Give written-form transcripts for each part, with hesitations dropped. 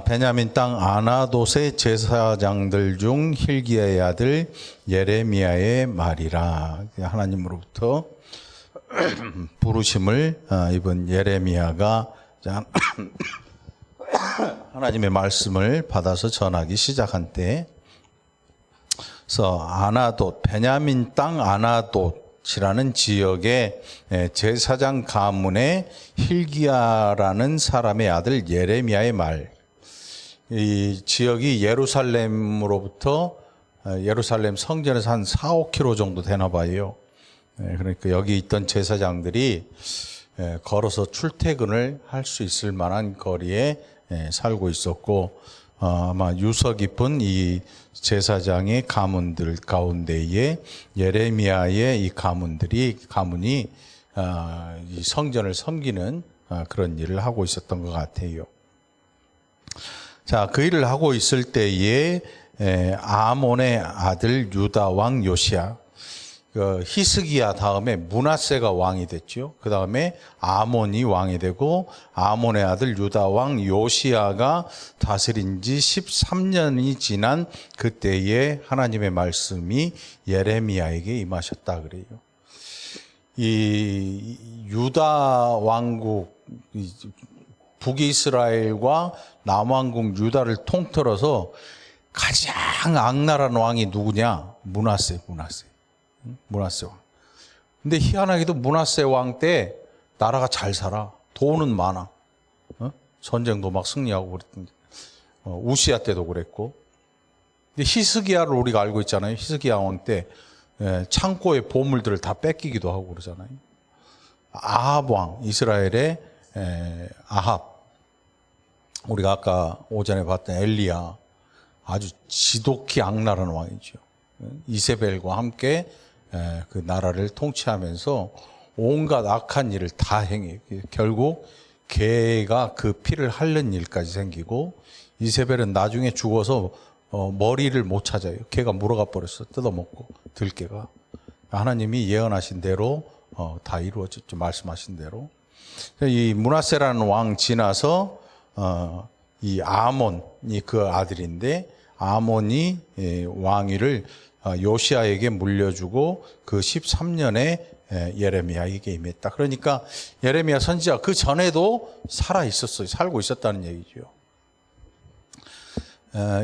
베냐민 땅 아나돗의 제사장들 중 hil기야의 아들 예레미야의 말이라. 하나님으로부터 부르심을 입은 예레미야가 하나님의 말씀을 받아서 전하기 시작한 때, 그래서 아나돗, 베냐민 땅 아나돗이라는 지역의 제사장 가문의 hil기야라는 사람의 아들 예레미야의 말. 이 지역이 예루살렘으로부터 예루살렘 성전에서 한 4, 5km 정도 되나 봐요. 그러니까 여기 있던 제사장들이 걸어서 출퇴근을 할 수 있을 만한 거리에 살고 있었고, 아마 유서 깊은 이 제사장의 가문들 가운데에 예레미야의 이 가문이 이 성전을 섬기는 그런 일을 하고 있었던 것 같아요. 자, 그 일을 하고 있을 때에 아몬의 아들 유다 왕 요시야, 히스기야 다음에 므낫세가 왕이 됐죠. 그 다음에 아몬이 왕이 되고, 아몬의 아들 유다 왕 요시야가 다스린 지 13년이 지난 그때에 하나님의 말씀이 예레미야에게 임하셨다 그래요. 이 유다 왕국, 북이스라엘과 남왕국 유다를 통틀어서 가장 악랄한 왕이 누구냐? 므낫세 왕. 근데 희한하게도 므낫세 왕 때 나라가 잘 살아. 돈은 많아. 전쟁도 막 승리하고 그랬던데. 우시야 때도 그랬고. 근데 히스기야를 우리가 알고 있잖아요. 히스기야 왕 때 창고의 보물들을 다 뺏기기도 하고 그러잖아요. 아합 왕, 이스라엘의 아합. 우리가 아까 오전에 봤던 엘리야, 아주 지독히 악랄한 왕이죠. 이세벨과 함께 그 나라를 통치하면서 온갖 악한 일을 다 행해요. 결국 개가 그 피를 핥는 일까지 생기고, 이세벨은 나중에 죽어서 머리를 못 찾아요. 개가 물어가 버렸어. 뜯어먹고, 들개가. 하나님이 예언하신 대로 다 이루어졌죠. 말씀하신 대로. 이 므낫세라는 왕 지나서 이 아몬이 그 아들인데, 아몬이 왕위를 요시야에게 물려주고 그 13년에 예레미야에게 임했다. 그러니까 예레미야 선지자 그 전에도 살아 있었어요. 살고 있었다는 얘기죠.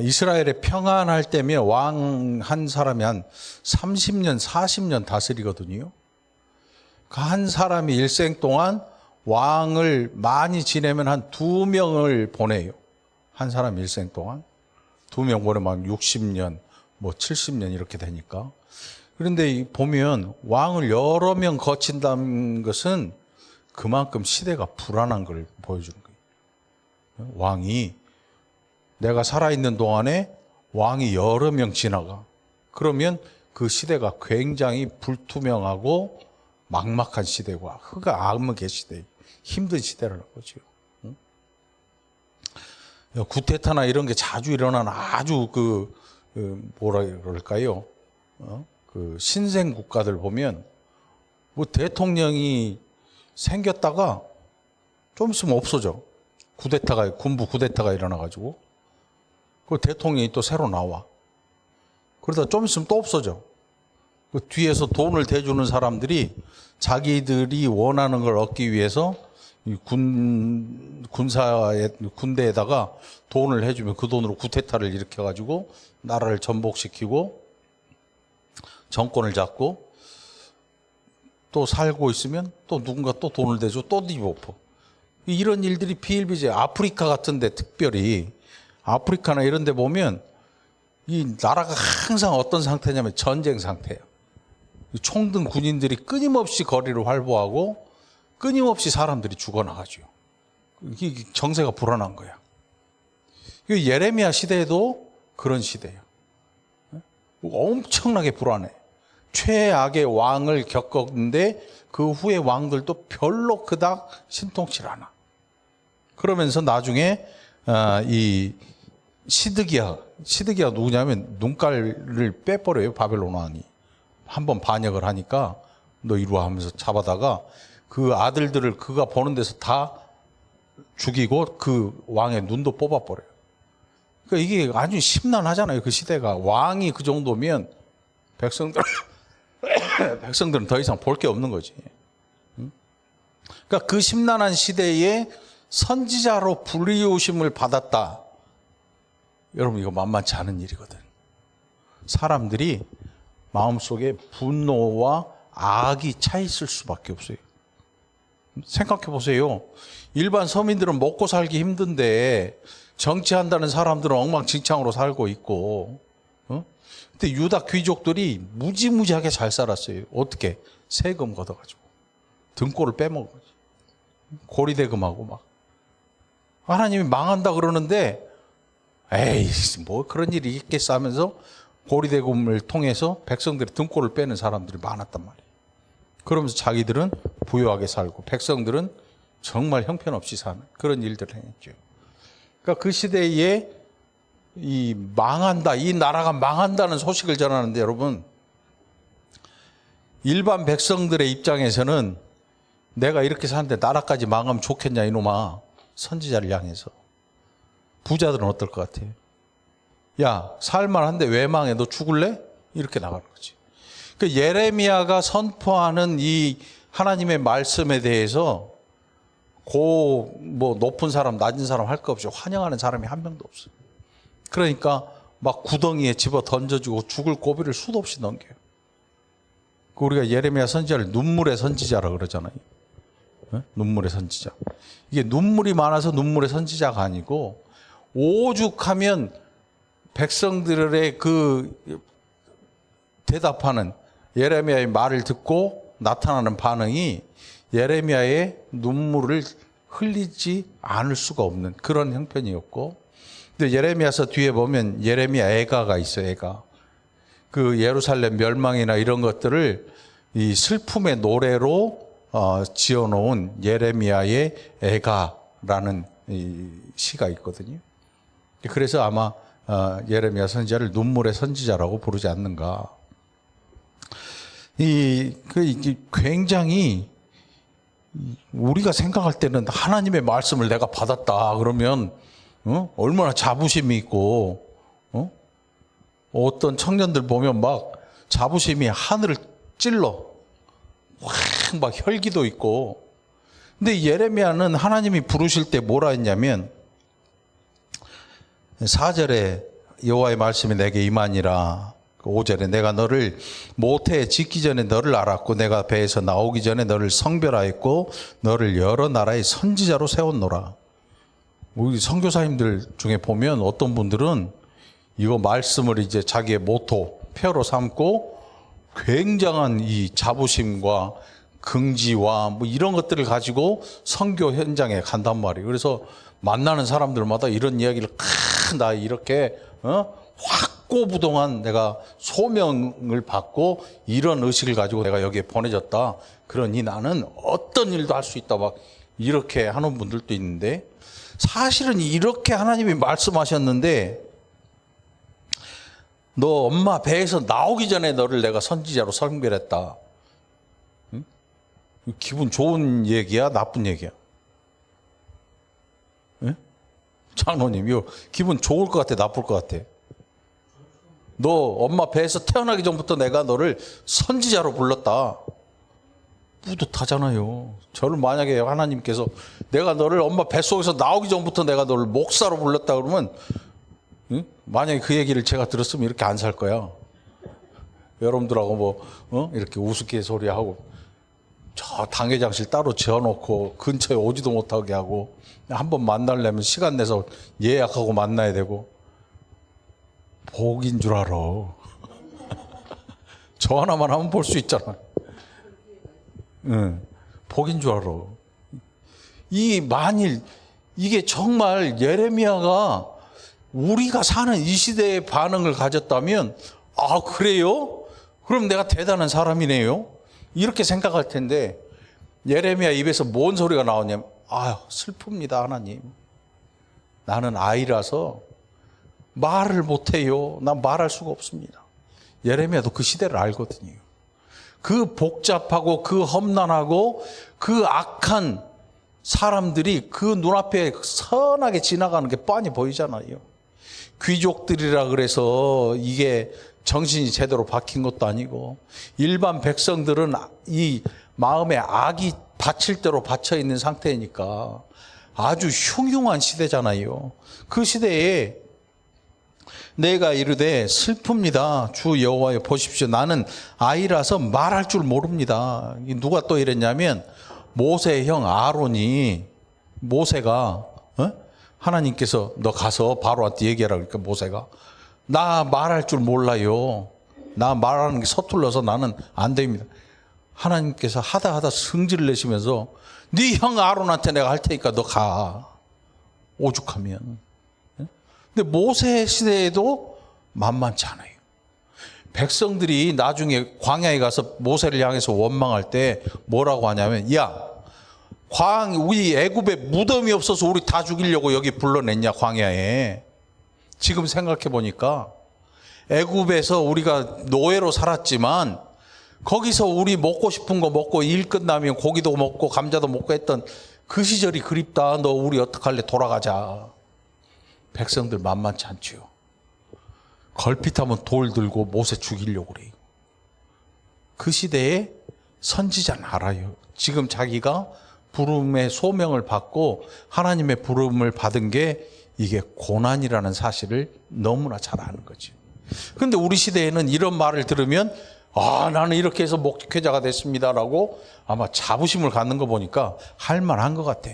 이스라엘에 평안할 때면 왕 한 사람이 한 30년, 40년 다스리거든요. 그 한 사람이 일생 동안 왕을 많이 지내면 한 2명을 보내요. 한 사람 일생 동안. 2명 보내면 60년, 뭐 70년 이렇게 되니까. 그런데 보면 왕을 여러 명 거친다는 것은 그만큼 시대가 불안한 걸 보여주는 거예요. 왕이, 내가 살아있는 동안에 왕이 여러 명 지나가. 그러면 그 시대가 굉장히 불투명하고 막막한 시대고, 흑아 암흑의 시대, 힘든 시대라는 거죠. 구테타나 이런 게 자주 일어나는 아주 뭐라 그럴까요? 그 신생 국가들 보면 뭐 대통령이 생겼다가 좀 있으면 없어져. 군부 쿠데타가 일어나가지고 그 대통령이 또 새로 나와. 그러다 좀 있으면 또 없어져. 그 뒤에서 돈을 대주는 사람들이 자기들이 원하는 걸 얻기 위해서 군대에다가 돈을 해주면 그 돈으로 구테타를 일으켜가지고 나라를 전복시키고 정권을 잡고, 또 살고 있으면 또 누군가 또 돈을 대주고 또 뒤엎어. 이런 일들이 비일비재. 아프리카 같은데, 특별히 아프리카나 이런 데 보면 이 나라가 항상 어떤 상태냐면 전쟁 상태예요. 총든 군인들이 끊임없이 거리를 활보하고 끊임없이 사람들이 죽어나가죠. 이게 정세가 불안한 거야. 예레미야 시대에도 그런 시대예요. 엄청나게 불안해. 최악의 왕을 겪었는데 그 후에 왕들도 별로 그닥 신통치 않아. 그러면서 나중에 이 시드기야 누구냐면 눈깔을 빼버려요. 바벨론 왕이. 한번 반역을 하니까 너 이리 와 하면서 잡아다가 그 아들들을 그가 보는 데서 다 죽이고 그 왕의 눈도 뽑아버려요. 그러니까 이게 아주 심란하잖아요. 그 시대가. 왕이 그 정도면 백성들은 더 이상 볼 게 없는 거지. 그러니까 그 심란한 시대에 선지자로 불리우심을 받았다. 여러분, 이거 만만치 않은 일이거든. 사람들이 마음속에 분노와 악이 차 있을 수밖에 없어요. 생각해 보세요. 일반 서민들은 먹고 살기 힘든데 정치한다는 사람들은 엉망진창으로 살고 있고, 근데 유다 귀족들이 무지무지하게 잘 살았어요. 어떻게? 세금 걷어가지고 등골을 빼먹어. 고리대금하고 막. 하나님이 망한다 그러는데 에이 뭐 그런 일이 있겠어 하면서 고리대금을 통해서 백성들의 등골을 빼는 사람들이 많았단 말이에요. 그러면서 자기들은 부유하게 살고 백성들은 정말 형편없이 사는 그런 일들을 행했죠. 그러니까 그 시대에 이 나라가 망한다는 소식을 전하는데, 여러분, 일반 백성들의 입장에서는 내가 이렇게 사는데 나라까지 망하면 좋겠냐 이놈아. 선지자를 향해서. 부자들은 어떨 것 같아요? 야, 살만한데 왜 망해? 너 죽을래? 이렇게 나가는 거지. 그 예레미야가 선포하는 이 하나님의 말씀에 대해서 높은 사람, 낮은 사람 할 거 없이 환영하는 사람이 한 명도 없어요. 그러니까 막 구덩이에 집어 던져주고 죽을 고비를 수도 없이 넘겨요. 우리가 예레미야 선지자를 눈물의 선지자라 그러잖아요. 눈물의 선지자. 이게 눈물이 많아서 눈물의 선지자가 아니고, 오죽하면 백성들의 그 대답하는 예레미야의 말을 듣고 나타나는 반응이 예레미야의 눈물을 흘리지 않을 수가 없는 그런 형편이었고, 근데 예레미야서 뒤에 보면 예레미야 애가가 있어요. 애가. 그 예루살렘 멸망이나 이런 것들을 이 슬픔의 노래로 지어놓은 예레미야의 애가라는 이 시가 있거든요. 그래서 아마 예레미야 선지자를 눈물의 선지자라고 부르지 않는가. 굉장히 우리가 생각할 때는 하나님의 말씀을 내가 받았다 그러면 얼마나 자부심이 있고, 어떤 청년들 보면 막 자부심이 하늘을 찔러 확 막 혈기도 있고. 근데 예레미야는 하나님이 부르실 때 뭐라 했냐면 4절에 여호와의 말씀이 내게 임하니라. 5절에 내가 너를 모태에 짓기 전에 너를 알았고 내가 배에서 나오기 전에 너를 성별하였고 너를 여러 나라의 선지자로 세웠노라. 우리 선교사님들 중에 보면 어떤 분들은 이거 말씀을 이제 자기의 모토, 표로 삼고 굉장한 이 자부심과 긍지와 뭐 이런 것들을 가지고 선교 현장에 간단 말이에요. 그래서 만나는 사람들마다 이런 이야기를 나 이렇게 확고부동한 내가 소명을 받고 이런 의식을 가지고 내가 여기에 보내졌다. 그러니 나는 어떤 일도 할 수 있다. 막 이렇게 하는 분들도 있는데, 사실은 이렇게 하나님이 말씀하셨는데 너 엄마 배에서 나오기 전에 너를 내가 선지자로 선별했다. 응? 기분 좋은 얘기야? 나쁜 얘기야? 응? 장로님, 이거 기분 좋을 것 같아? 나쁠 것 같아? 너 엄마 배에서 태어나기 전부터 내가 너를 선지자로 불렀다. 뿌듯하잖아요. 저를 만약에 하나님께서 내가 너를 엄마 뱃속에서 나오기 전부터 내가 너를 목사로 불렀다 그러면, 응? 만약에 그 얘기를 제가 들었으면 이렇게 안 살 거야. 여러분들하고 이렇게 우스갯소리하고 저 당회장실 따로 지어놓고 근처에 오지도 못하게 하고 한번 만나려면 시간 내서 예약하고 만나야 되고. 복인 줄 알아. 저 하나만 하면 볼 수 있잖아. 응, 복인 줄 알아. 만일 이게 정말 예레미야가 우리가 사는 이 시대의 반응을 가졌다면, 아, 그래요? 그럼 내가 대단한 사람이네요? 이렇게 생각할 텐데, 예레미야 입에서 뭔 소리가 나오냐면, 아유, 슬픕니다, 하나님. 나는 아이라서 말을 못해요. 난 말할 수가 없습니다. 예레미야도 그 시대를 알거든요. 그 복잡하고 그 험난하고 그 악한 사람들이 그 눈앞에 선하게 지나가는 게 뻔히 보이잖아요. 귀족들이라 그래서 이게 정신이 제대로 박힌 것도 아니고, 일반 백성들은 이 마음에 악이 받칠 대로 받쳐 있는 상태니까 아주 흉흉한 시대잖아요. 그 시대에 내가 이르되 슬픕니다. 주 여호와여 보십시오. 나는 아이라서 말할 줄 모릅니다. 누가 또 이랬냐면 모세의 형 아론이, 모세가 하나님께서 너 가서 바로한테 얘기하라 그러니까 모세가 나 말할 줄 몰라요. 나 말하는 게 서툴러서 나는 안 됩니다. 하나님께서 하다 성질을 내시면서 네 형 아론한테 내가 할 테니까 너 가. 오죽하면. 근데 모세 시대에도 만만치 않아요. 백성들이 나중에 광야에 가서 모세를 향해서 원망할 때 뭐라고 하냐면, 야, 우리 애굽에 무덤이 없어서 우리 다 죽이려고 여기 불러냈냐 광야에. 지금 생각해 보니까 애굽에서 우리가 노예로 살았지만 거기서 우리 먹고 싶은 거 먹고 일 끝나면 고기도 먹고 감자도 먹고 했던 그 시절이 그립다. 너 우리 어떡할래? 돌아가자. 백성들 만만치 않지요. 걸핏하면 돌 들고 모세 죽이려고 그래요. 그 시대에 선지자는 알아요. 지금 자기가 부름의 소명을 받고 하나님의 부름을 받은 게 이게 고난이라는 사실을 너무나 잘 아는 거죠. 그런데 우리 시대에는 이런 말을 들으면 나는 이렇게 해서 목회자가 됐습니다라고 아마 자부심을 갖는 거 보니까 할만한 것 같아.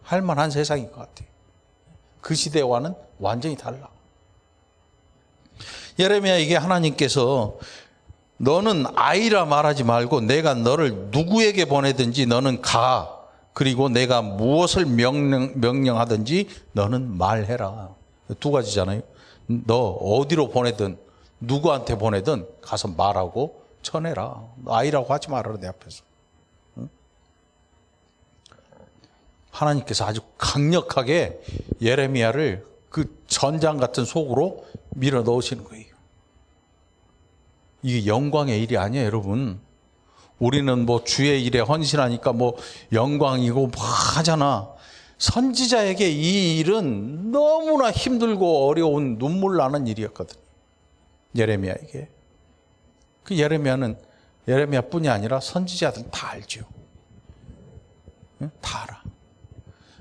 할만한 세상인 것 같아. 그 시대와는 완전히 달라. 예레미야에게 하나님께서 너는 아이라 말하지 말고 내가 너를 누구에게 보내든지 너는 가. 그리고 내가 무엇을 명령하든지 너는 말해라. 두 가지잖아요. 너 어디로 보내든 누구한테 보내든 가서 말하고 전해라. 아이라고 하지 말아라 내 앞에서. 응? 하나님께서 아주 강력하게 예레미야를 그 전장 같은 속으로 밀어 넣으시는 거예요. 이게 영광의 일이 아니에요, 여러분. 우리는 뭐 주의 일에 헌신하니까 뭐 영광이고 뭐 하잖아. 선지자에게 이 일은 너무나 힘들고 어려운 눈물 나는 일이었거든요. 예레미야에게. 그 예레미야뿐이 아니라 선지자들은 다 알죠. 다 알아.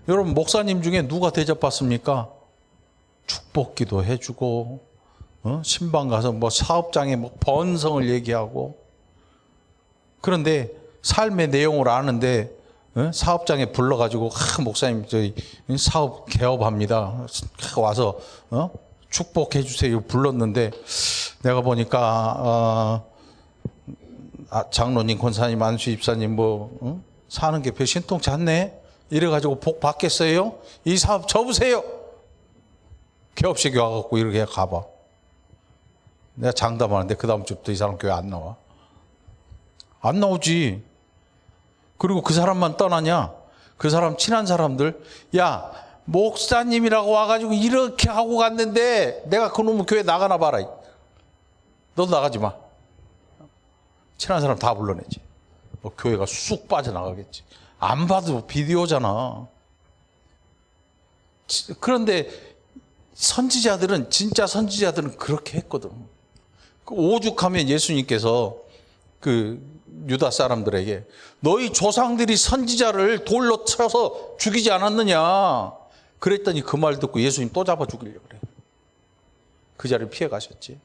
여러분 목사님 중에 누가 대접받습니까? 축복기도 해주고 신방 가서 뭐 사업장에 뭐 번성을 얘기하고. 그런데 삶의 내용을 아는데 사업장에 불러가지고 목사님 저희 사업 개업합니다. 와서 축복해 주세요 불렀는데 내가 보니까 장로님, 권사님, 안수 집사님 뭐 사는 게 별 신통치 않네. 이래가지고 복 받겠어요? 이 사업 접으세요. 개업식 와갖고 이렇게 가봐. 내가 장담하는데 그 다음 주부터 이 사람 교회 안 나와. 안 나오지. 그리고 그 사람만 떠나냐? 그 사람 친한 사람들, 야 목사님이라고 와가지고 이렇게 하고 갔는데 내가 그놈의 교회 나가나 봐라. 너도 나가지 마. 친한 사람 다 불러내지. 교회가 쑥 빠져나가겠지. 안 봐도 비디오잖아. 그런데 선지자들은, 진짜 선지자들은 그렇게 했거든. 오죽하면 예수님께서 그 유다 사람들에게 너희 조상들이 선지자를 돌로 쳐서 죽이지 않았느냐 그랬더니 그 말 듣고 예수님 또 잡아 죽이려고 그래. 그 자리를 피해 가셨지.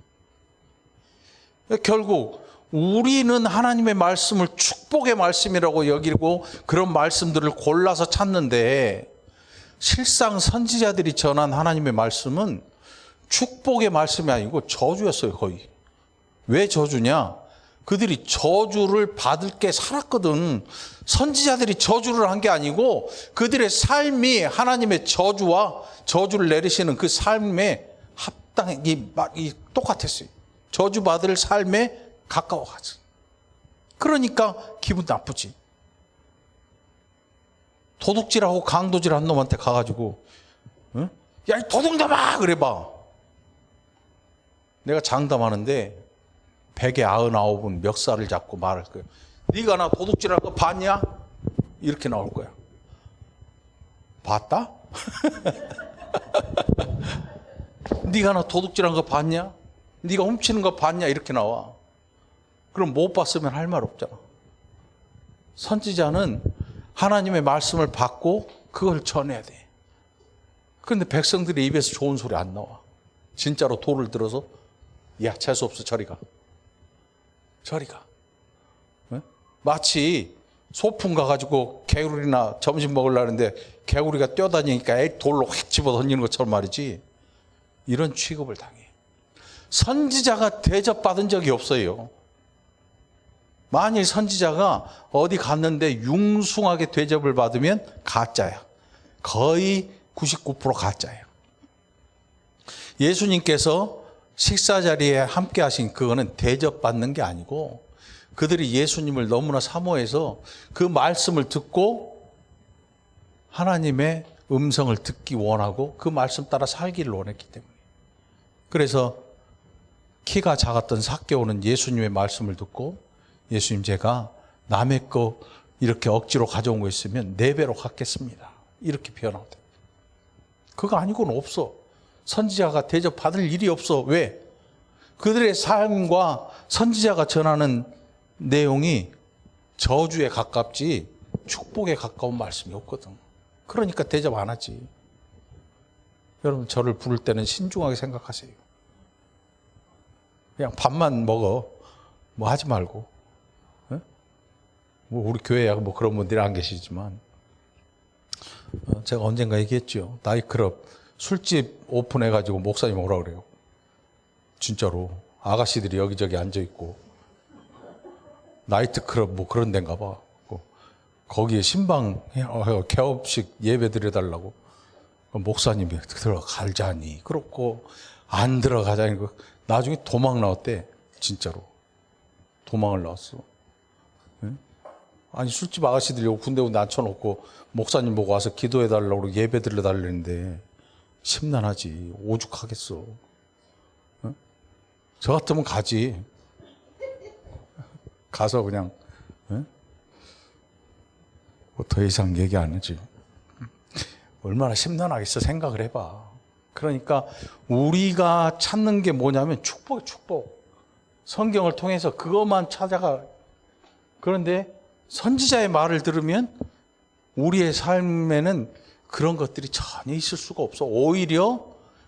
결국 우리는 하나님의 말씀을 축복의 말씀이라고 여기고 그런 말씀들을 골라서 찾는데, 실상 선지자들이 전한 하나님의 말씀은 축복의 말씀이 아니고 저주였어요, 거의. 왜 저주냐? 그들이 저주를 받을 게 살았거든. 선지자들이 저주를 한 게 아니고 그들의 삶이 하나님의 저주와 저주를 내리시는 그 삶에 똑같았어요. 저주받을 삶에 가까워가지. 그러니까 기분 나쁘지. 도둑질하고 강도질한 놈한테 가가지고 야, 이 도둑놈아! 그래봐. 내가 장담하는데 100에 99은 멱살을 잡고 말할 거야. 네가 나 도둑질한 거 봤냐? 이렇게 나올 거야. 봤다? 네가 나 도둑질한 거 봤냐? 네가 훔치는 거 봤냐? 이렇게 나와. 그럼 못 봤으면 할 말 없잖아. 선지자는 하나님의 말씀을 받고 그걸 전해야 돼. 그런데 백성들의 입에서 좋은 소리 안 나와. 진짜로 돌을 들어서 야, 재수 없어, 저리 가. 저리 가. 네? 마치 소풍 가가지고 개구리나 점심 먹으려는데 개구리가 뛰어다니니까 애 돌로 확 집어 던지는 것처럼 말이지. 이런 취급을 당해. 선지자가 대접받은 적이 없어요. 만일 선지자가 어디 갔는데 융숭하게 대접을 받으면 가짜야. 거의 99% 가짜예요. 예수님께서 식사 자리에 함께 하신 그거는 대접받는 게 아니고 그들이 예수님을 너무나 사모해서 그 말씀을 듣고 하나님의 음성을 듣기 원하고 그 말씀 따라 살기를 원했기 때문에. 그래서 키가 작았던 삭개오는 예수님의 말씀을 듣고 예수님, 제가 남의 거 이렇게 억지로 가져온 거 있으면 4배로 갚겠습니다. 이렇게 표현하거든. 그거 아니고는 없어. 선지자가 대접받을 일이 없어. 왜? 그들의 삶과 선지자가 전하는 내용이 저주에 가깝지 축복에 가까운 말씀이 없거든. 그러니까 대접 안 하지. 여러분, 저를 부를 때는 신중하게 생각하세요. 그냥 밥만 먹어. 뭐 하지 말고. 네? 뭐 우리 교회야 뭐 그런 분들이 안 계시지만 제가 언젠가 얘기했죠. 나이클럽 술집 오픈해가지고 목사님 오라 그래요. 진짜로 아가씨들이 여기저기 앉아있고 나이트클럽 뭐 그런 데인가 봐. 거기에 신방 개업식 예배 드려달라고 목사님이 들어가자니 그렇고 안 들어가자니 나중에 도망 나왔대. 진짜로 도망을 나왔어. 아니 술집 아가씨들이 군데군데 앉혀놓고 목사님 보고 와서 기도해달라고 예배 드려달라는데 심란하지. 오죽하겠어. 저 같으면 가지. 가서 그냥 뭐 더 이상 얘기 안 하지. 얼마나 심란하겠어. 생각을 해봐. 그러니까 우리가 찾는 게 뭐냐면 축복이에요. 축복. 성경을 통해서 그것만 찾아가. 그런데 선지자의 말을 들으면 우리의 삶에는 그런 것들이 전혀 있을 수가 없어. 오히려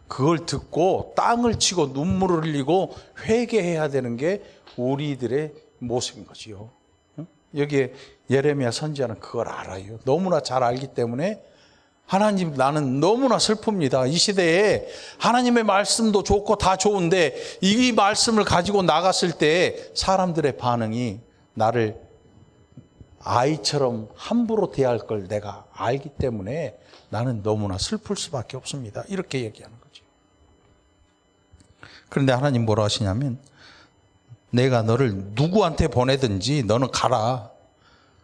그걸 듣고 땅을 치고 눈물을 흘리고 회개해야 되는 게 우리들의 모습인 거지요. 여기에 예레미야 선지자는 그걸 알아요. 너무나 잘 알기 때문에 하나님, 나는 너무나 슬픕니다. 이 시대에 하나님의 말씀도 좋고 다 좋은데 이 말씀을 가지고 나갔을 때 사람들의 반응이 나를 아이처럼 함부로 대할 걸 내가 알기 때문에 나는 너무나 슬플 수밖에 없습니다. 이렇게 얘기하는 거죠. 그런데 하나님 뭐라 하시냐면 내가 너를 누구한테 보내든지 너는 가라.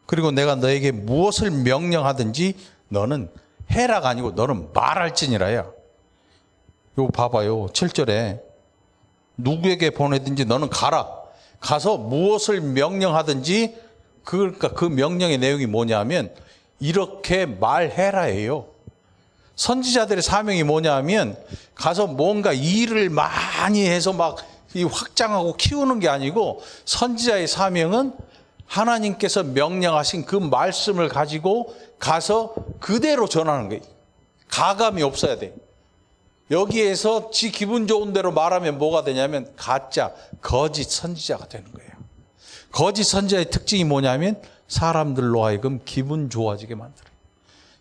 그리고 내가 너에게 무엇을 명령하든지 너는 해라가 아니고 너는 말할지니라야. 요거 봐봐요. 7절에 누구에게 보내든지 너는 가라. 가서 무엇을 명령하든지 그러니까 그 명령의 내용이 뭐냐면 이렇게 말해라예요. 선지자들의 사명이 뭐냐면 가서 뭔가 일을 많이 해서 막 확장하고 키우는 게 아니고 선지자의 사명은 하나님께서 명령하신 그 말씀을 가지고 가서 그대로 전하는 거예요. 가감이 없어야 돼. 여기에서 지 기분 좋은 대로 말하면 뭐가 되냐면 가짜, 거짓 선지자가 되는 거예요. 거짓 선지자의 특징이 뭐냐면 사람들로 하여금 기분 좋아지게 만들어요.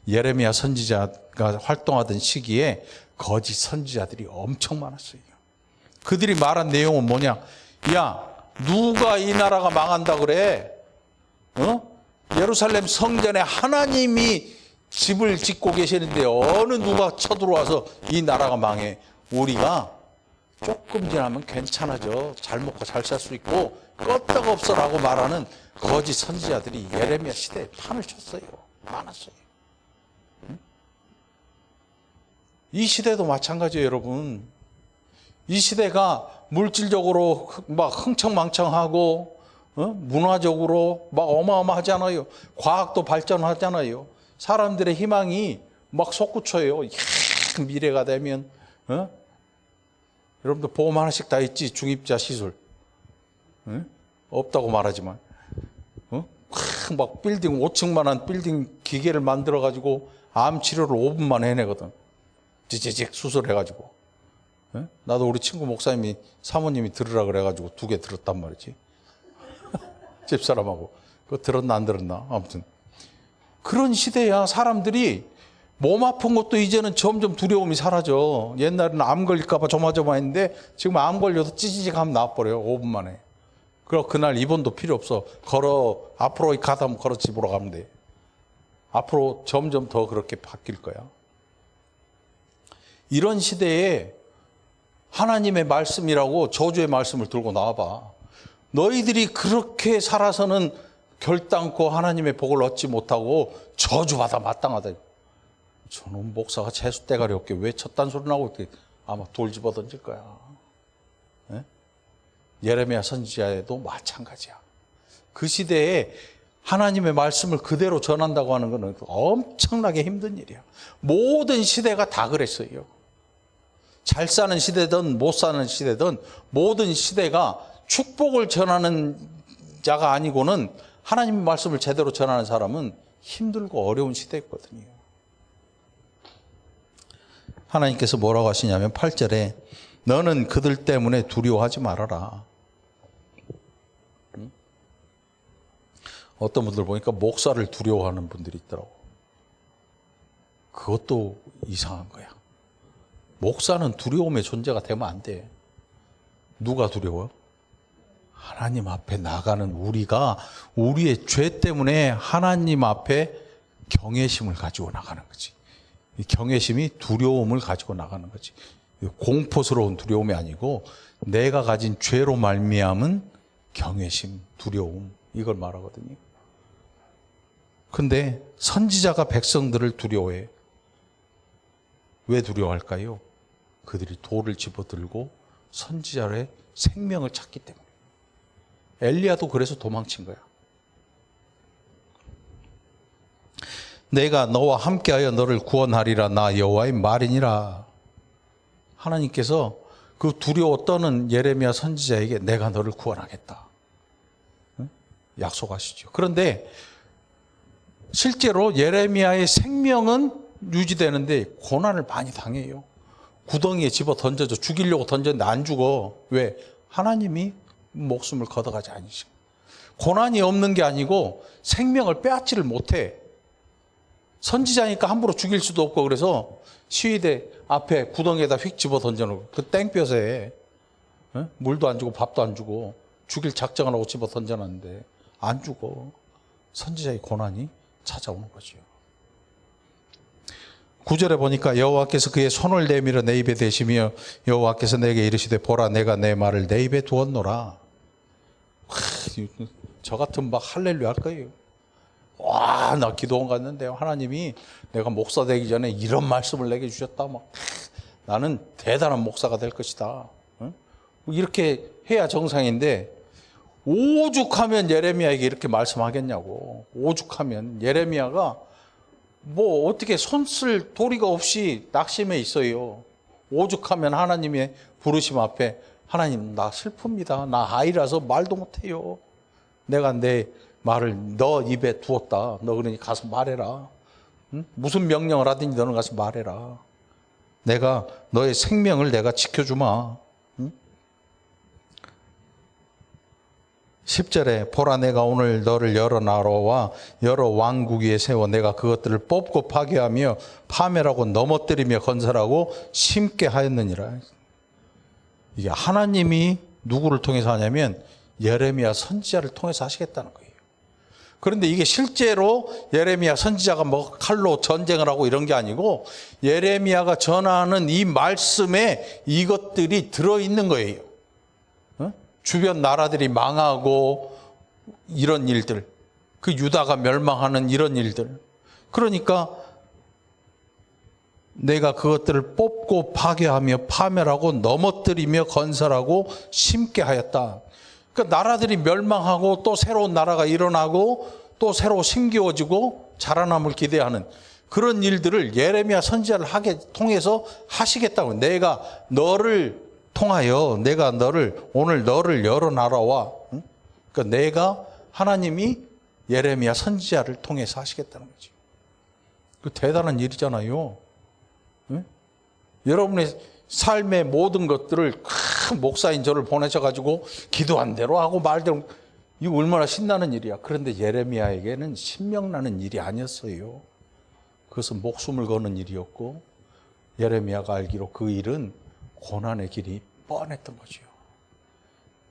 예레미야 선지자가 활동하던 시기에 거짓 선지자들이 엄청 많았어요. 그들이 말한 내용은 뭐냐? 야, 누가 이 나라가 망한다 그래? 예루살렘 성전에 하나님이 집을 짓고 계시는데 어느 누가 쳐들어와서 이 나라가 망해? 우리가 조금 지나면 괜찮아져. 잘 먹고 잘 살 수 있고 끄떡없어라고 말하는 거짓 선지자들이 예레미야 시대에 판을 쳤어요. 많았어요. 이 시대도 마찬가지예요, 여러분. 이 시대가 물질적으로 막 흥청망청하고 문화적으로 막 어마어마하잖아요. 과학도 발전하잖아요. 사람들의 희망이 막 솟구쳐요. 이야, 미래가 되면 여러분들 보험 하나씩 다 있지. 중입자 시술 없다고 말하지만 막 빌딩 5층만한 빌딩 기계를 만들어 가지고 암 치료를 5분만 해내거든. 지지직 수술해가지고. 나도 우리 친구 목사님이 사모님이 들으라 그래가지고 2개 들었단 말이지. 집사람하고. 그거 들었나 안 들었나? 아무튼 그런 시대야. 사람들이 몸 아픈 것도 이제는 점점 두려움이 사라져. 옛날에는 암 걸릴까 봐 조마조마했는데 지금 암 걸려도 찌지직 하면 나와버려요. 5분 만에. 그럼 그날 입원도 필요 없어. 걸어 앞으로 가다 걸어 집으로 가면 돼. 앞으로 점점 더 그렇게 바뀔 거야. 이런 시대에 하나님의 말씀이라고 저주의 말씀을 들고 나와봐. 너희들이 그렇게 살아서는 결단코 하나님의 복을 얻지 못하고 저주받아 마땅하다. 저놈 목사가 재수대가리 없게 왜 쳤단 소리 나고 있게 아마 돌 집어 던질 거야. 네? 예레미야 선지자에도 마찬가지야. 그 시대에 하나님의 말씀을 그대로 전한다고 하는 것은 엄청나게 힘든 일이야. 모든 시대가 다 그랬어요. 잘 사는 시대든 못 사는 시대든 모든 시대가 축복을 전하는 자가 아니고는 하나님의 말씀을 제대로 전하는 사람은 힘들고 어려운 시대였거든요. 하나님께서 뭐라고 하시냐면 8절에 너는 그들 때문에 두려워하지 말아라. 어떤 분들 보니까 목사를 두려워하는 분들이 있더라고. 그것도 이상한 거야. 목사는 두려움의 존재가 되면 안 돼. 누가 두려워요? 하나님 앞에 나가는 우리가 우리의 죄 때문에 하나님 앞에 경외심을 가지고 나가는 거지. 이 경외심이 두려움을 가지고 나가는 거지. 공포스러운 두려움이 아니고 내가 가진 죄로 말미암은 경외심, 두려움 이걸 말하거든요. 근데 선지자가 백성들을 두려워해. 왜 두려워할까요? 그들이 돌을 집어들고 선지자의 생명을 찾기 때문에. 엘리야도 그래서 도망친 거야. 내가 너와 함께하여 너를 구원하리라. 나 여호와의 말이니라. 하나님께서 그 두려워 떠는 예레미야 선지자에게 내가 너를 구원하겠다. 약속하시죠. 그런데 실제로 예레미야의 생명은 유지되는데 고난을 많이 당해요. 구덩이에 집어 던져져 죽이려고 던졌는데 안 죽어. 왜? 하나님이 목숨을 걷어가지 않으시고. 고난이 없는 게 아니고 생명을 빼앗지를 못해. 선지자니까 함부로 죽일 수도 없고 그래서 시위대 앞에 구덩이에다 휙 집어 던져놓고 그 땡볕에 물도 안 주고 밥도 안 주고 죽일 작정을 하고 집어 던져놨는데 안 죽어. 선지자의 고난이 찾아오는 거죠. 9절에 보니까 여호와께서 그의 손을 내밀어 내 입에 대시며 여호와께서 내게 이르시되 보라 내가 내 말을 내 입에 두었노라. 저 같으면 막 할렐루야 할 거예요. 와, 나 기도원 갔는데 하나님이 내가 목사 되기 전에 이런 말씀을 내게 주셨다. 막 나는 대단한 목사가 될 것이다. 이렇게 해야 정상인데 오죽하면 예레미야에게 이렇게 말씀하겠냐고. 오죽하면 예레미야가 뭐 어떻게 손쓸 도리가 없이 낙심해 있어요. 오죽하면 하나님의 부르심 앞에 하나님 나 슬픕니다. 나 아이라서 말도 못해요. 내가 내 말을 너 입에 두었다. 너 그러니 가서 말해라. 응? 무슨 명령을 하든지 너는 가서 말해라. 내가 너의 생명을 내가 지켜주마. 응? 10절에 보라 내가 오늘 너를 여러 나라와 여러 왕국 위에 세워 내가 그것들을 뽑고 파괴하며 파멸하고 넘어뜨리며 건설하고 심게 하였느니라. 이게 하나님이 누구를 통해서 하냐면 예레미야 선지자를 통해서 하시겠다는 거예요. 그런데 이게 실제로 예레미야 선지자가 뭐 칼로 전쟁을 하고 이런 게 아니고 예레미야가 전하는 이 말씀에 이것들이 들어있는 거예요. 주변 나라들이 망하고 이런 일들, 그 유다가 멸망하는 이런 일들. 그러니까 내가 그것들을 뽑고 파괴하며 파멸하고 넘어뜨리며 건설하고 심게 하였다. 그러니까 나라들이 멸망하고 또 새로운 나라가 일어나고 또 새로 심기워지고 자라남을 기대하는 그런 일들을 예레미야 선지자를 통해서 하시겠다고. 내가 너를 통하여 내가 오늘 너를 여러 나라와, 그러니까 내가 하나님이 예레미야 선지자를 통해서 하시겠다는 거지. 그 대단한 일이잖아요. 응? 여러분의 삶의 모든 것들을 큰 목사인 저를 보내셔가지고 기도한 대로 하고 말대로, 이거 얼마나 신나는 일이야. 그런데 예레미야에게는 신명나는 일이 아니었어요. 그것은 목숨을 거는 일이었고, 예레미야가 알기로 그 일은 고난의 길이 뻔했던 거죠.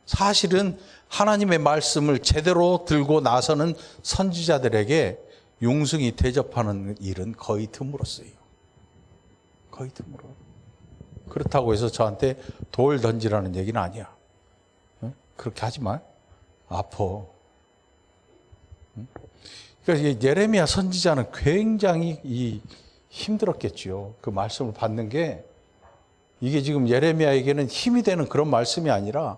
사실은 하나님의 말씀을 제대로 들고 나서는 선지자들에게 용승이 대접하는 일은 거의 드물었어요. 거의 드물어. 그렇다고 해서 저한테 돌 던지라는 얘기는 아니야. 그렇게 하지 마. 아파. 그러니까 예레미야 선지자는 굉장히 힘들었겠죠. 그 말씀을 받는 게, 이게 지금 예레미야에게는 힘이 되는 그런 말씀이 아니라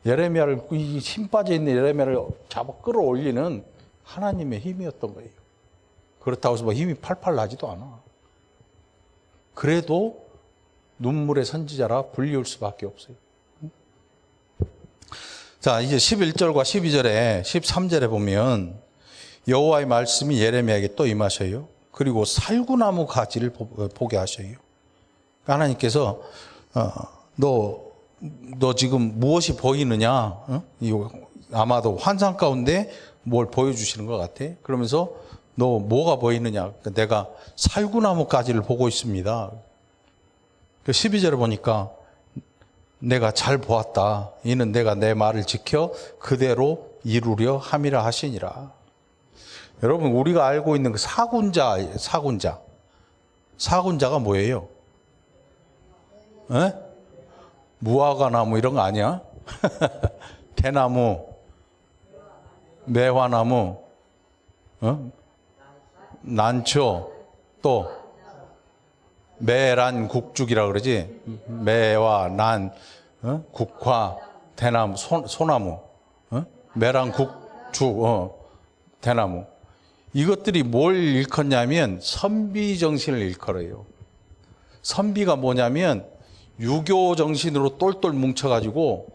예레미야를, 힘 빠져 있는 예레미야를 잡아 끌어올리는 하나님의 힘이었던 거예요. 그렇다고 해서 뭐 힘이 팔팔 나지도 않아. 그래도 눈물의 선지자라 불리울 수밖에 없어요. 자, 이제 11절과 12절에 13절에 보면 여호와의 말씀이 예레미야에게 또 임하셔요. 그리고 살구나무 가지를 보게 하셔요. 하나님께서 너 지금 무엇이 보이느냐? 아마도 환상 가운데 뭘 보여주시는 것 같아. 그러면서 너 뭐가 보이느냐? 내가 살구나무 가지를 보고 있습니다. 12절에 보니까 내가 잘 보았다. 이는 내가 내 말을 지켜 그대로 이루려 함이라 하시니라. 여러분, 우리가 알고 있는 그 사군자가 뭐예요? 에? 무화과나무 이런 거 아니야? 대나무, 매화나무, 난초, 또 매란국죽이라 그러지. 매와 난, 국화, 대나무, 소나무, 매란국죽, 대나무. 이것들이 뭘 일컫냐면 선비정신을 일컬어요. 선비가 뭐냐면 유교 정신으로 똘똘 뭉쳐가지고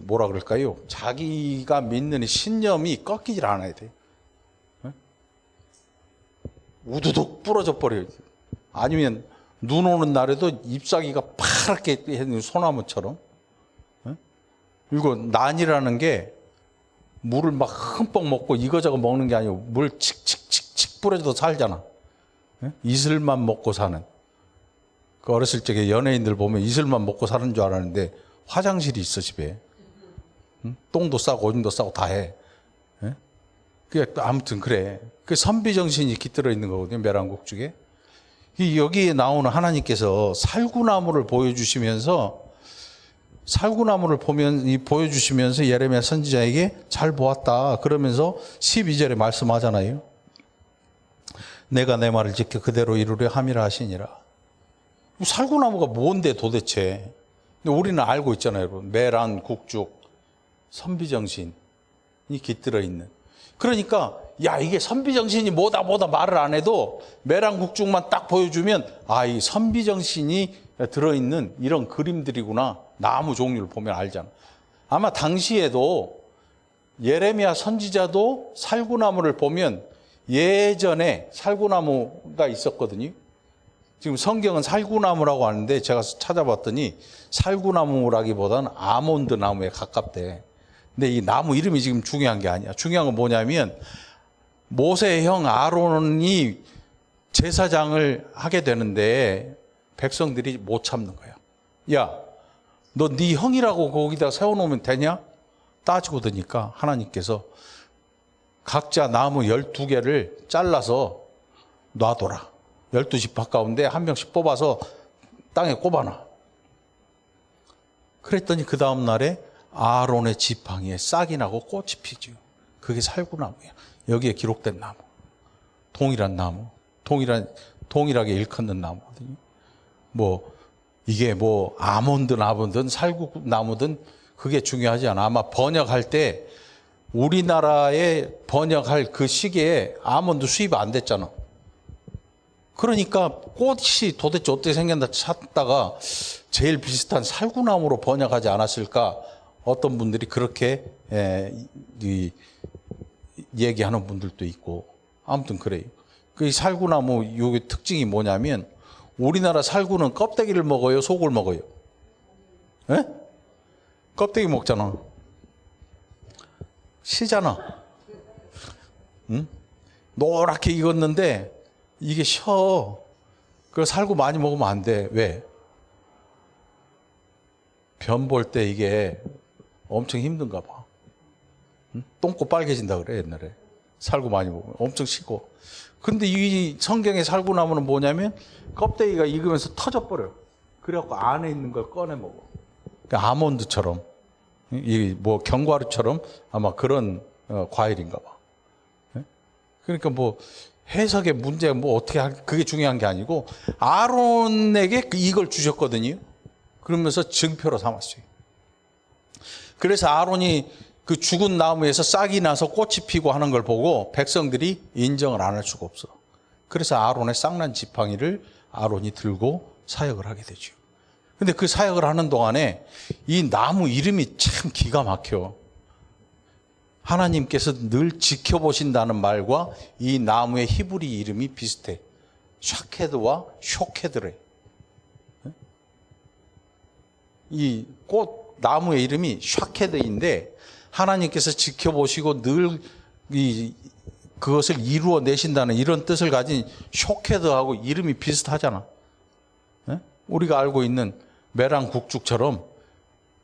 뭐라 그럴까요? 자기가 믿는 신념이 꺾이질 않아야 돼. 우두둑 부러져 버려요. 아니면 눈 오는 날에도 잎사귀가 파랗게 있는 소나무처럼. 그리고 난이라는 게 물을 막 흠뻑 먹고 이거저거 먹는 게 아니고 물 칙칙칙칙 뿌려줘도 살잖아. 이슬만 먹고 사는. 그 어렸을 적에 연예인들 보면 이슬만 먹고 사는 줄 알았는데 화장실이 있어, 집에. 똥도 싸고 오줌도 싸고 다 해. 아무튼 그래. 그 선비정신이 깃들어 있는 거거든요, 매란국죽에. 여기에 나오는 하나님께서 살구나무를 보여주시면서 예레미야 선지자에게 잘 보았다. 그러면서 12절에 말씀하잖아요. 내가 내 말을 지켜 그대로 이루려 함이라 하시니라. 살구나무가 뭔데 도대체? 근데 우리는 알고 있잖아요, 여러분. 매란국죽, 선비정신이 깃들어 있는. 그러니까 이게 선비정신이 뭐다 말을 안 해도 매란국죽만 딱 보여주면 이 선비정신이 들어있는 이런 그림들이구나. 나무 종류를 보면 알잖아. 아마 당시에도 예레미야 선지자도 살구나무를 보면 예전에 살구나무가 있었거든요. 지금 성경은 살구나무라고 하는데 제가 찾아봤더니 살구나무라기보다는 아몬드 나무에 가깝대. 근데 이 나무 이름이 지금 중요한 게 아니야. 중요한 건 뭐냐면 모세의 형 아론이 제사장을 하게 되는데 백성들이 못 참는 거야. 야, 너 네 형이라고 거기다 세워놓으면 되냐? 따지고 드니까 하나님께서 각자 나무 12개를 잘라서 놔둬라. 12집 가운데 한 명씩 뽑아서 땅에 꼽아놔. 그랬더니 그 다음 날에 아론의 지팡이에 싹이 나고 꽃이 피죠. 그게 살구나무야. 여기에 기록된 나무. 동일한 나무. 동일하게 일컫는 나무거든요. 이게 아몬드 나무든 살구나무든 그게 중요하지 않아. 아마 번역할 때 우리나라에 번역할 그 시기에 아몬드 수입 안 됐잖아. 그러니까 꽃이 도대체 어떻게 생겼나 찾다가 제일 비슷한 살구나무로 번역하지 않았을까? 어떤 분들이 그렇게 얘기하는 분들도 있고. 아무튼 그래요. 그 살구나무 요게 특징이 뭐냐면 우리나라 살구는 껍데기를 먹어요, 속을 먹어요? 에? 껍데기 먹잖아. 시잖아. 응? 노랗게 익었는데 이게 셔. 그 살구 많이 먹으면 안 돼. 왜? 변 볼 때 이게 엄청 힘든가 봐. 응? 똥꼬 빨개진다 그래 옛날에. 살구 많이 먹으면 엄청 시고. 근데 이 성경의 살구나무는 뭐냐면 껍데기가 익으면서 터져버려. 그래갖고 안에 있는 걸 꺼내 먹어. 그러니까 아몬드처럼, 이 뭐 견과류처럼 아마 그런 과일인가 봐. 그러니까 뭐 해석의 문제가 뭐 어떻게 그게 중요한 게 아니고 아론에게 이걸 주셨거든요. 그러면서 증표로 삼았어요. 그래서 아론이 그 죽은 나무에서 싹이 나서 꽃이 피고 하는 걸 보고 백성들이 인정을 안 할 수가 없어. 그래서 아론의 싹난 지팡이를 아론이 들고 사역을 하게 되죠. 근데 그 사역을 하는 동안에 이 나무 이름이 참 기가 막혀. 하나님께서 늘 지켜보신다는 말과 이 나무의 히브리 이름이 비슷해. 샤케드와 쇼케드래. 이 꽃 나무의 이름이 샤케드인데 하나님께서 지켜보시고 늘 그것을 이루어내신다는 이런 뜻을 가진 쇼케드하고 이름이 비슷하잖아. 우리가 알고 있는 메랑국죽처럼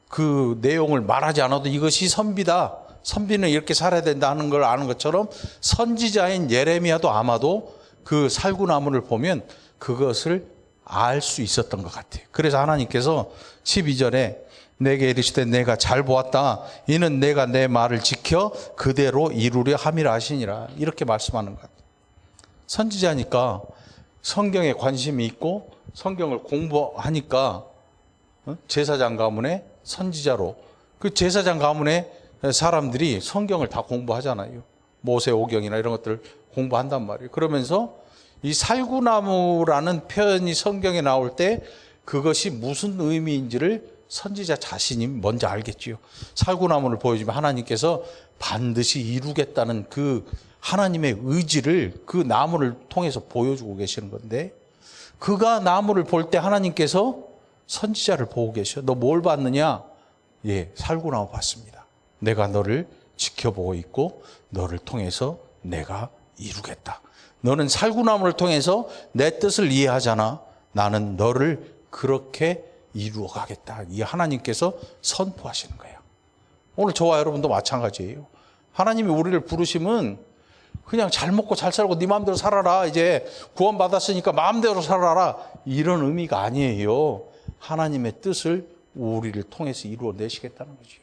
그 내용을 말하지 않아도 이것이 선비다. 선비는 이렇게 살아야 된다는 걸 아는 것처럼 선지자인 예레미야도 아마도 그 살구나무를 보면 그것을 알 수 있었던 것 같아요. 그래서 하나님께서 12절에 내게 이르시되 내가 잘 보았다. 이는 내가 내 말을 지켜 그대로 이루려 함이라 하시니라. 이렇게 말씀하는 것 같아요. 선지자니까 성경에 관심이 있고 성경을 공부하니까 제사장 가문의 선지자로 그 제사장 가문의 사람들이 성경을 다 공부하잖아요. 모세오경이나 이런 것들을 공부한단 말이에요. 그러면서 이 살구나무라는 표현이 성경에 나올 때 그것이 무슨 의미인지를 선지자 자신이 먼저 알겠지요. 살구나무를 보여주면 하나님께서 반드시 이루겠다는 그 하나님의 의지를 그 나무를 통해서 보여주고 계시는 건데 그가 나무를 볼 때 하나님께서 선지자를 보고 계셔. 너 뭘 봤느냐? 예, 살구나무 봤습니다. 내가 너를 지켜보고 있고 너를 통해서 내가 이루겠다. 너는 살구나무를 통해서 내 뜻을 이해하잖아. 나는 너를 그렇게 이루어 가겠다. 이 하나님께서 선포하시는 거예요. 오늘 저와 여러분도 마찬가지예요. 하나님이 우리를 부르시면 그냥 잘 먹고 잘 살고 네 마음대로 살아라. 이제 구원받았으니까 마음대로 살아라. 이런 의미가 아니에요. 하나님의 뜻을 우리를 통해서 이루어내시겠다는 거죠.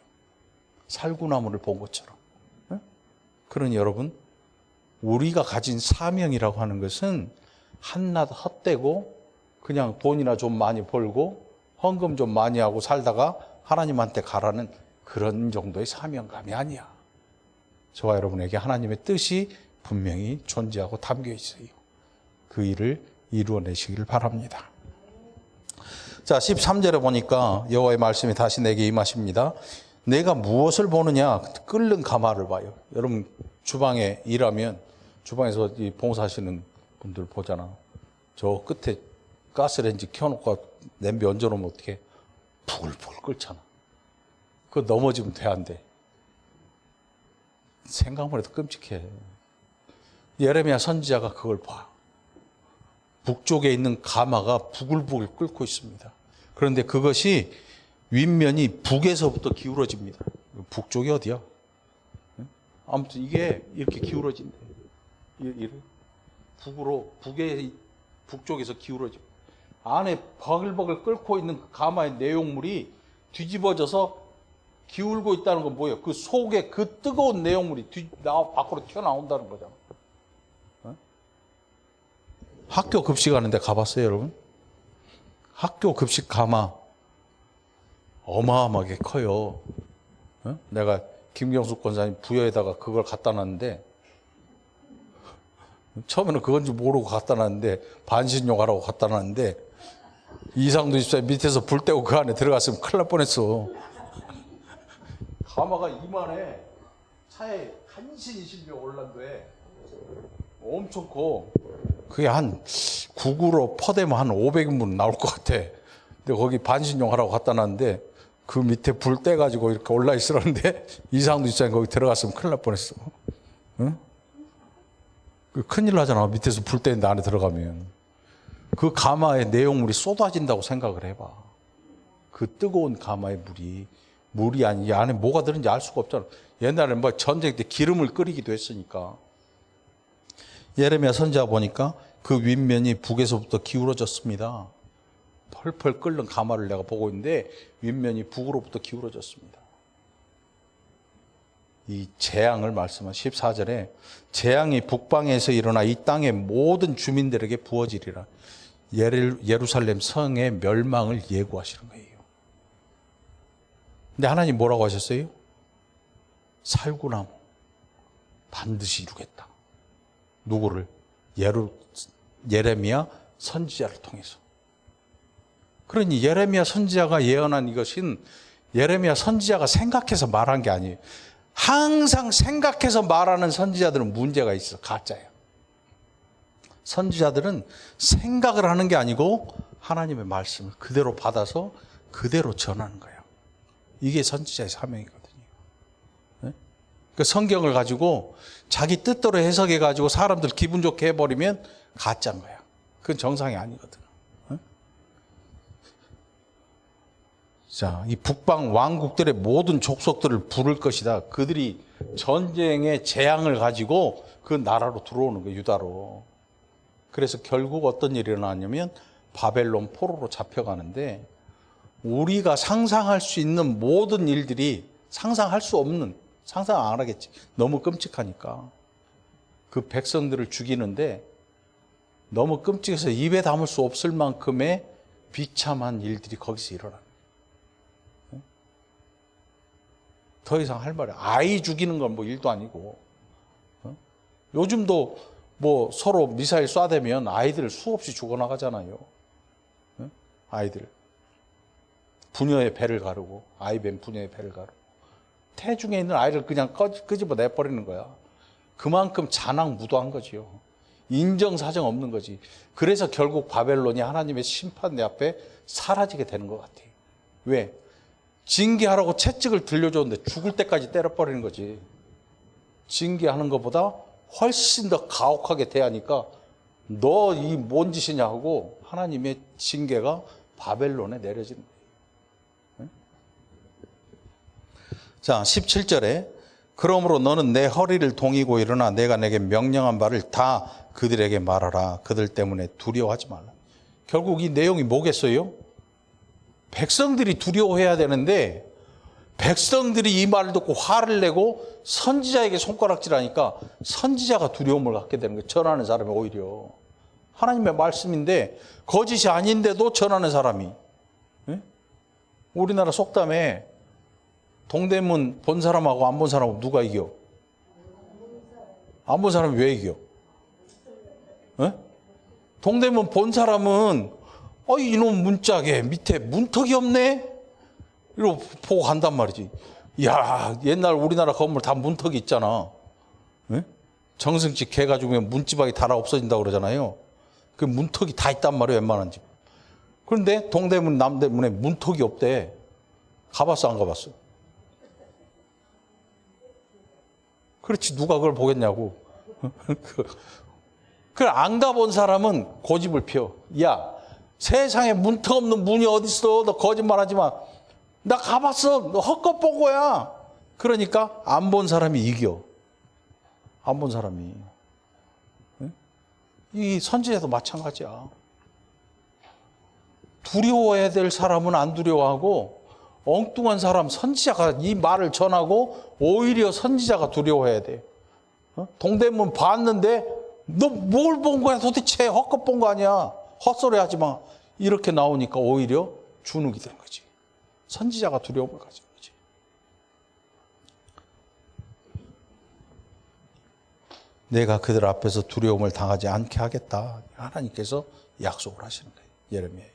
살구나무를 본 것처럼. 그러니 여러분, 우리가 가진 사명이라고 하는 것은 한낱 헛되고 그냥 돈이나 좀 많이 벌고 헌금 좀 많이 하고 살다가 하나님한테 가라는 그런 정도의 사명감이 아니야. 저와 여러분에게 하나님의 뜻이 분명히 존재하고 담겨 있어요. 그 일을 이루어내시기를 바랍니다. 자, 13절에 보니까 여호와의 말씀이 다시 내게 임하십니다. 내가 무엇을 보느냐? 끓는 가마를 봐요. 여러분 주방에 일하면 주방에서 봉사하시는 분들 보잖아. 저 끝에 가스레인지 켜놓고 냄비 얹어놓으면 어떻게 부글부글 끓잖아. 그거 넘어지면 돼, 안 돼? 생각만 해도 끔찍해. 예레미야 선지자가 그걸 봐. 북쪽에 있는 가마가 부글부글 끓고 있습니다. 그런데 그것이 윗면이 북에서부터 기울어집니다. 북쪽이 어디야? 아무튼 이게 이렇게 기울어진대. 북쪽에서 기울어져. 안에 버글버글 끓고 있는 그 가마의 내용물이 뒤집어져서 기울고 있다는 건 뭐예요? 그 속에 그 뜨거운 내용물이 밖으로 튀어나온다는 거잖아. 학교 급식하는데 가봤어요, 여러분? 학교 급식 가마 어마어마하게 커요. 내가 김경숙 권사님 부여에다가 그걸 갖다 놨는데, 처음에는 그건 줄 모르고 갖다 놨는데, 반신욕하라고 갖다 놨는데, 이상도 집사님 밑에서 불 떼고 그 안에 들어갔으면 큰일 날 뻔했어. 가마가 이만해. 차에 간신히 실려 올란도에. 엄청 커. 그게 한 국으로 퍼대면 한 500인분 나올 것 같아. 근데 거기 반신욕하라고 갖다 놨는데, 그 밑에 불 떼가지고 이렇게 올라 있으라는데, 이상도 집사님 거기 들어갔으면 큰일 날 뻔했어. 응? 큰일 나잖아. 밑에서 불 떼는데 안에 들어가면. 그 가마의 내용물이 쏟아진다고 생각을 해봐. 그 뜨거운 가마의 물이 아니, 이 안에 뭐가 들은지 알 수가 없잖아. 옛날에 뭐 전쟁 때 기름을 끓이기도 했으니까. 예레미야 선지자 보니까 그 윗면이 북에서부터 기울어졌습니다. 펄펄 끓는 가마를 내가 보고 있는데 윗면이 북으로부터 기울어졌습니다. 이 재앙을 말씀한 14절에 재앙이 북방에서 일어나 이 땅의 모든 주민들에게 부어지리라. 예루살렘 성의 멸망을 예고하시는 거예요. 근데 하나님 뭐라고 하셨어요? 살구나무 반드시 이루겠다. 누구를? 예레미야 선지자를 통해서. 그러니 예레미야 선지자가 예언한 이것은 예레미야 선지자가 생각해서 말한 게 아니에요. 항상 생각해서 말하는 선지자들은 문제가 있어. 가짜예요. 선지자들은 생각을 하는 게 아니고 하나님의 말씀을 그대로 받아서 그대로 전하는 거예요. 이게 선지자의 사명이거든요. 네? 그 성경을 가지고 자기 뜻대로 해석해가지고 사람들 기분 좋게 해버리면 가짜인 거야. 그건 정상이 아니거든. 네? 자, 이 북방 왕국들의 모든 족속들을 부를 것이다. 그들이 전쟁의 재앙을 가지고 그 나라로 들어오는 거예요. 유다로. 그래서 결국 어떤 일이 일어나냐면 바벨론 포로로 잡혀가는데 우리가 상상할 수 있는 모든 일들이 상상할 수 없는, 상상 안 하겠지. 너무 끔찍하니까. 그 백성들을 죽이는데 너무 끔찍해서 입에 담을 수 없을 만큼의 비참한 일들이 거기서 일어나요. 더 이상 할 말이 아이 죽이는 건 뭐 일도 아니고. 요즘도 뭐 서로 미사일 쏴대면 아이들 수없이 죽어나가잖아요. 아이들. 부녀의 배를 가르고, 아이벤 부녀의 배를 가르고. 태중에 있는 아이를 그냥 끄집어 내버리는 거야. 그만큼 잔악무도한 거지요. 인정사정 없는 거지. 그래서 결국 바벨론이 하나님의 심판대 앞에 사라지게 되는 것 같아요. 왜? 징계하라고 채찍을 들려줬는데 죽을 때까지 때려버리는 거지. 징계하는 것보다 훨씬 더 가혹하게 대하니까 너 이 뭔 짓이냐 하고 하나님의 징계가 바벨론에 내려지는 거예요. 자, 17절에 그러므로 너는 내 허리를 동이고 일어나 내가 내게 명령한 바를 다 그들에게 말하라. 그들 때문에 두려워하지 말라. 결국 이 내용이 뭐겠어요? 백성들이 두려워해야 되는데 백성들이 이 말을 듣고 화를 내고 선지자에게 손가락질하니까 선지자가 두려움을 갖게 되는 거예요. 전하는 사람이 오히려. 하나님의 말씀인데 거짓이 아닌데도 전하는 사람이. 우리나라 속담에 동대문 본 사람하고 안 본 사람하고 누가 이겨? 안 본 사람이 왜 이겨? 동대문 본 사람은 이놈 문짝에 밑에 문턱이 없네? 이러고 보고 간단 말이지. 이야, 옛날 우리나라 건물 다 문턱이 있잖아. 정승집 개가 죽으면 문지방이 달아 없어진다고 그러잖아요. 그 문턱이 다 있단 말이에요, 웬만한 집. 그런데 동대문, 남대문에 문턱이 없대. 가봤어, 안 가봤어? 그렇지, 누가 그걸 보겠냐고. 그걸 안 가본 사람은 고집을 펴. 야, 세상에 문턱 없는 문이 어딨어? 너 거짓말 하지 마. 나 가봤어. 너 헛것 본 거야. 그러니까 안 본 사람이 이겨. 안 본 사람이. 이 선지자도 마찬가지야. 두려워해야 될 사람은 안 두려워하고 엉뚱한 사람, 선지자가 이 말을 전하고 오히려 선지자가 두려워해야 돼. 동대문 봤는데 너 뭘 본 거야 도대체? 헛것 본 거 아니야. 헛소리 하지 마. 이렇게 나오니까 오히려 주눅이 된 거지. 선지자가 두려움을 가진 거지. 내가 그들 앞에서 두려움을 당하지 않게 하겠다. 하나님께서 약속을 하시는 거예요. 예레미야에게.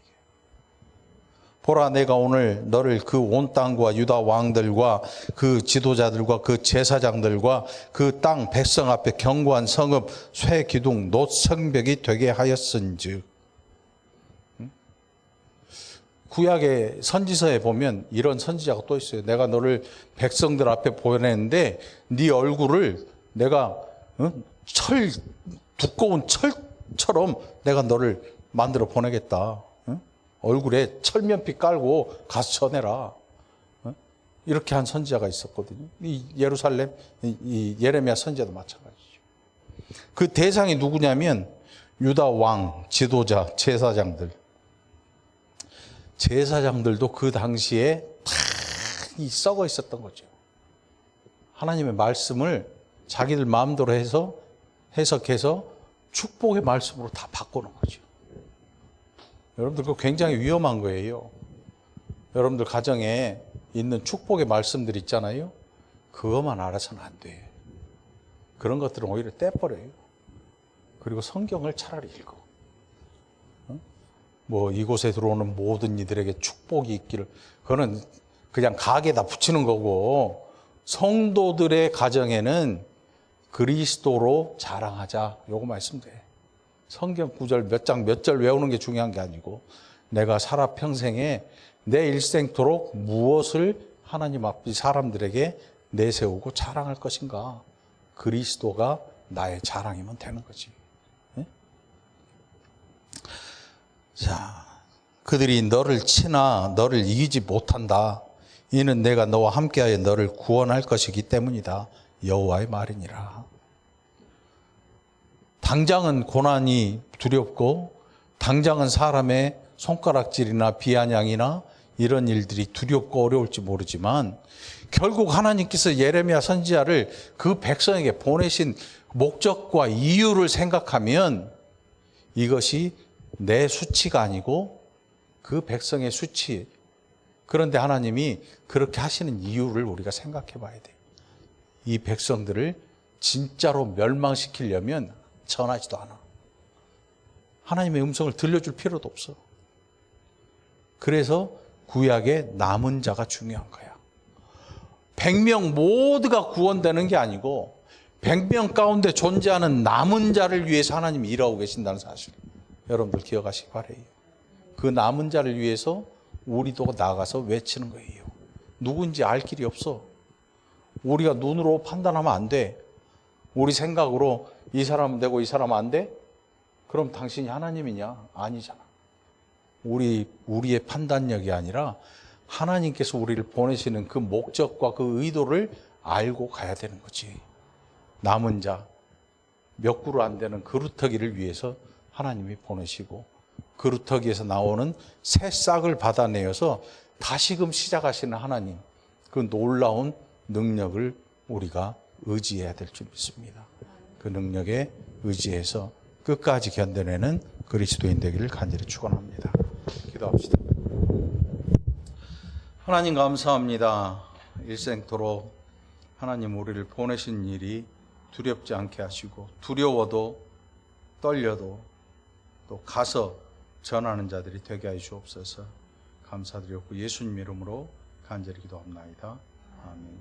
보라, 내가 오늘 너를 그 온 땅과 유다 왕들과 그 지도자들과 그 제사장들과 그 땅 백성 앞에 견고한 성읍, 쇠 기둥, 놋 성벽이 되게 하였은즉. 구약의 선지서에 보면 이런 선지자가 또 있어요. 내가 너를 백성들 앞에 보내는데 네 얼굴을 내가 두꺼운 철처럼 내가 너를 만들어 보내겠다. 얼굴에 철면피 깔고 가서 전해라. 이렇게 한 선지자가 있었거든요. 이 예루살렘, 이 예레미야 선지자도 마찬가지죠. 그 대상이 누구냐면 유다 왕, 지도자, 제사장들. 제사장들도 그 당시에 다 썩어 있었던 거죠. 하나님의 말씀을 자기들 마음대로 해서 해석해서 축복의 말씀으로 다 바꾸는 거죠. 여러분들 그거 굉장히 위험한 거예요. 여러분들 가정에 있는 축복의 말씀들 있잖아요. 그것만 알아서는 안 돼. 그런 것들은 오히려 떼버려요. 그리고 성경을 차라리 읽어. 뭐 이곳에 들어오는 모든 이들에게 축복이 있기를. 그거는 그냥 가게에다 붙이는 거고, 성도들의 가정에는 그리스도로 자랑하자. 요거만 있으면 돼. 성경 구절 몇 장 몇 절 외우는 게 중요한 게 아니고, 내가 살아 평생에 내 일생토록 무엇을 하나님 앞에 사람들에게 내세우고 자랑할 것인가. 그리스도가 나의 자랑이면 되는 거지. 네? 자, 그들이 너를 치나 너를 이기지 못한다. 이는 내가 너와 함께하여 너를 구원할 것이기 때문이다. 여호와의 말이니라. 당장은 고난이 두렵고, 당장은 사람의 손가락질이나 비아냥이나 이런 일들이 두렵고 어려울지 모르지만, 결국 하나님께서 예레미야 선지자를 그 백성에게 보내신 목적과 이유를 생각하면 이것이 내 수치가 아니고 그 백성의 수치. 그런데 하나님이 그렇게 하시는 이유를 우리가 생각해 봐야 돼요. 이 백성들을 진짜로 멸망시키려면 전하지도 않아. 하나님의 음성을 들려줄 필요도 없어. 그래서 구약의 남은 자가 중요한 거야. 100명 모두가 구원되는 게 아니고 100명 가운데 존재하는 남은 자를 위해서 하나님이 일하고 계신다는 사실, 여러분들 기억하시기 바라요. 그 남은 자를 위해서 우리도 나가서 외치는 거예요. 누군지 알 길이 없어. 우리가 눈으로 판단하면 안 돼. 우리 생각으로 이 사람은 되고 이 사람은 안 돼? 그럼 당신이 하나님이냐? 아니잖아. 우리의 판단력이 아니라 하나님께서 우리를 보내시는 그 목적과 그 의도를 알고 가야 되는 거지. 남은 자, 몇 그루 안 되는 그루터기를 위해서 하나님이 보내시고, 그루터기에서 나오는 새 싹을 받아내어서 다시금 시작하시는 하나님, 그 놀라운 능력을 우리가 의지해야 될 줄 믿습니다. 그 능력에 의지해서 끝까지 견뎌내는 그리스도인 되기를 간절히 축원합니다. 기도합시다. 하나님 감사합니다. 일생토록 하나님 우리를 보내신 일이 두렵지 않게 하시고, 두려워도 떨려도 또 가서 전하는 자들이 되게 하여 주옵소서. 감사드렸고 예수님 이름으로 간절히 기도합나이다. 아멘.